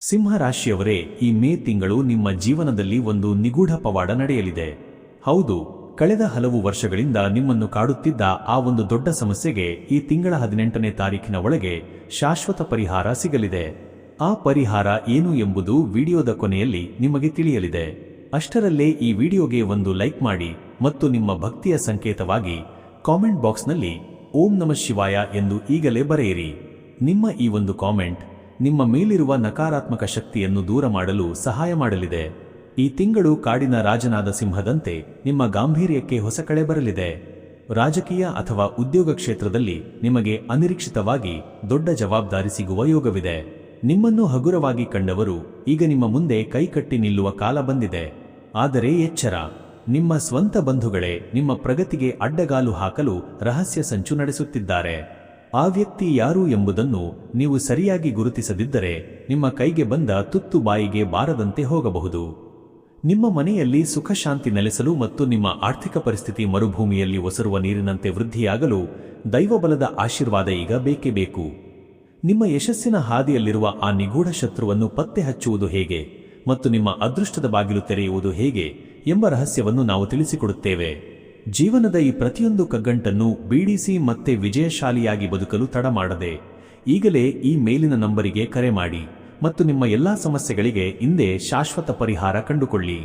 ಸಿಂಹ ರಾಶಿಯವರೇ, ಈ ಮೇ ತಿಂಗಳು ನಿಮ್ಮ ಜೀವನದಲ್ಲಿ ಒಂದು ನಿಗೂಢ ಪವಾಡ ನಡೆಯಲಿದೆ. ಹೌದು, ಕಳೆದ ಹಲವು ವರ್ಷಗಳಿಂದ ನಿಮ್ಮನ್ನು ಕಾಡುತ್ತಿದ್ದ ಆ ಒಂದು ದೊಡ್ಡ ಸಮಸ್ಯೆಗೆ ಈ ತಿಂಗಳ 18ನೇ ತಾರೀಖಿನ ಒಳಗೆ ಶಾಶ್ವತ ಪರಿಹಾರ ಸಿಗಲಿದೆ. ಆ ಪರಿಹಾರ ಏನು ಎಂಬುದು ವಿಡಿಯೋದ ಕೊನೆಯಲ್ಲಿ ನಿಮಗೆ ತಿಳಿಯಲಿದೆ. ಅಷ್ಟರಲ್ಲೇ ಈ ವಿಡಿಯೋಗೆ ಒಂದು ಲೈಕ್ ಮಾಡಿ ಮತ್ತು ನಿಮ್ಮ ಭಕ್ತಿಯ ಸಂಕೇತವಾಗಿ ಕಾಮೆಂಟ್ ಬಾಕ್ಸ್ನಲ್ಲಿ ಓಂ ನಮಃ ಶಿವಾಯ ಎಂದು ಈಗಲೇ ಬರೆಯಿರಿ. ನಿಮ್ಮ ಈ ಒಂದು ಕಾಮೆಂಟ್ ನಿಮ್ಮ ಮೇಲಿರುವ ನಕಾರಾತ್ಮಕ ಶಕ್ತಿಯನ್ನು ದೂರ ಮಾಡಲು ಸಹಾಯ ಮಾಡಲಿದೆ. ಈ ತಿಂಗಳು ಕಾಡಿನ ರಾಜನಾದ ಸಿಂಹದಂತೆ ನಿಮ್ಮ ಗಾಂಭೀರ್ಯಕ್ಕೆ ಹೊಸ ಕಳೆ ಬರಲಿದೆ. ರಾಜಕೀಯ ಅಥವಾ ಉದ್ಯೋಗ ಕ್ಷೇತ್ರದಲ್ಲಿ ನಿಮಗೆ ಅನಿರೀಕ್ಷಿತವಾಗಿ ದೊಡ್ಡ ಜವಾಬ್ದಾರಿ ಸಿಗುವ ಯೋಗವಿದೆ. ನಿಮ್ಮನ್ನು ಹಗುರವಾಗಿ ಕಂಡವರು ಈಗ ನಿಮ್ಮ ಮುಂದೆ ಕೈಕಟ್ಟಿ ನಿಲ್ಲುವ ಕಾಲ ಬಂದಿದೆ. ಆದರೆ ಎಚ್ಚರ, ನಿಮ್ಮ ಸ್ವಂತ ಬಂಧುಗಳೇ ನಿಮ್ಮ ಪ್ರಗತಿಗೆ ಅಡ್ಡಗಾಲು ಹಾಕಲು ರಹಸ್ಯ ಸಂಚು ನಡೆಸುತ್ತಿದ್ದಾರೆ. ಆ ವ್ಯಕ್ತಿ ಯಾರು ಎಂಬುದನ್ನು ನೀವು ಸರಿಯಾಗಿ ಗುರುತಿಸದಿದ್ದರೆ ನಿಮ್ಮ ಕೈಗೆ ಬಂದ ತುತ್ತು ಬಾಯಿಗೆ ಬಾರದಂತೆ ಹೋಗಬಹುದು. ನಿಮ್ಮ ಮನೆಯಲ್ಲಿ ಸುಖ ಶಾಂತಿ ನೆಲೆಸಲು ಮತ್ತು ನಿಮ್ಮ ಆರ್ಥಿಕ ಪರಿಸ್ಥಿತಿ ಮರುಭೂಮಿಯಲ್ಲಿ ಒಸರುವ ನೀರಿನಂತೆ ವೃದ್ಧಿಯಾಗಲು ದೈವಬಲದ ಆಶೀರ್ವಾದ ಈಗ ಬೇಕೇ ಬೇಕು. ನಿಮ್ಮ ಯಶಸ್ಸಿನ ಹಾದಿಯಲ್ಲಿರುವ ಆ ನಿಗೂಢ ಶತ್ರುವನ್ನು ಪತ್ತೆ ಹಚ್ಚುವುದು ಹೇಗೆ ಮತ್ತು ನಿಮ್ಮ ಅದೃಷ್ಟದ ಬಾಗಿಲು ತೆರೆಯುವುದು ಹೇಗೆ ಎಂಬ ರಹಸ್ಯವನ್ನು ನಾವು ತಿಳಿಸಿಕೊಡುತ್ತೇವೆ. ಜೀವನದ ಈ ಪ್ರತಿಯೊಂದು ಕಗ್ಗಂಟನ್ನು ಬೀಡಿಸಿ ಮತ್ತೆ ವಿಜಯಶಾಲಿಯಾಗಿ ಬದುಕಲು ತಡ ಮಾಡದೆ ಈಗಲೇ ಈ ಮೇಲಿನ ನಂಬರಿಗೆ ಕರೆ ಮಾಡಿ ಮತ್ತು ನಿಮ್ಮ ಎಲ್ಲಾ ಸಮಸ್ಯೆಗಳಿಗೆ ಇಂದೇ ಶಾಶ್ವತ ಪರಿಹಾರ ಕಂಡುಕೊಳ್ಳಿ.